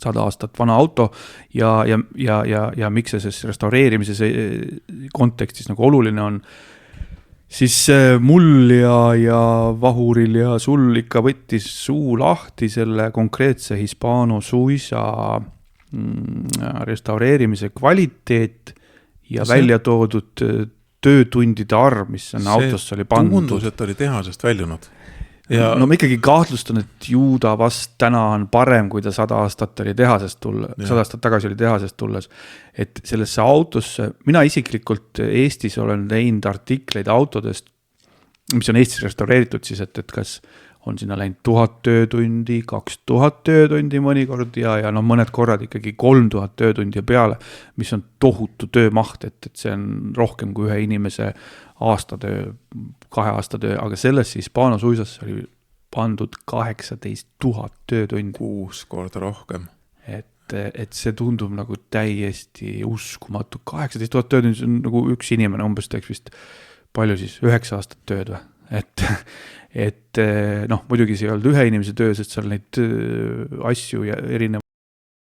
100 aastat vana auto ja miks see siis restaureerimise kontekstis nagu oluline on, siis mul ja Vahuril ja sul ikka võttis suu lahti selle konkreetse Hispano suisa restaureerimise kvaliteet ja välja toodud töötundide arv, mis on autosse oli pandud. See tundus, et oli tehasest väljunud. Ja... No ma ikkagi kahtlustan, et juuda vast täna on parem, kui ta 100 aastat tagasi oli tehasest tulles. Et sellesse autosse, mina isiklikult Eestis olen teinud artikleid autodest, mis on Eestis restaureeritud siis, et kas on sinna läinud 1000 töötundi, 2000 töötundi mõnikord ja no mõned korrad ikkagi 3000 töötundi peale, mis on tohutu töömaht, et see on rohkem kui ühe inimese aastatöö, 2 aastatöö, aga selles Hispano suisas oli pandud 18 000 töötundi. 6 korda rohkem. Et see tundub nagu täiesti uskumatu. 18 000 töötundi, see on nagu üks inimene umbes teeks vist palju siis 9 aastat tööd või? Et noh, muidugi see ei olnud ühe inimese töö, sest seal neid asju ja erinevaid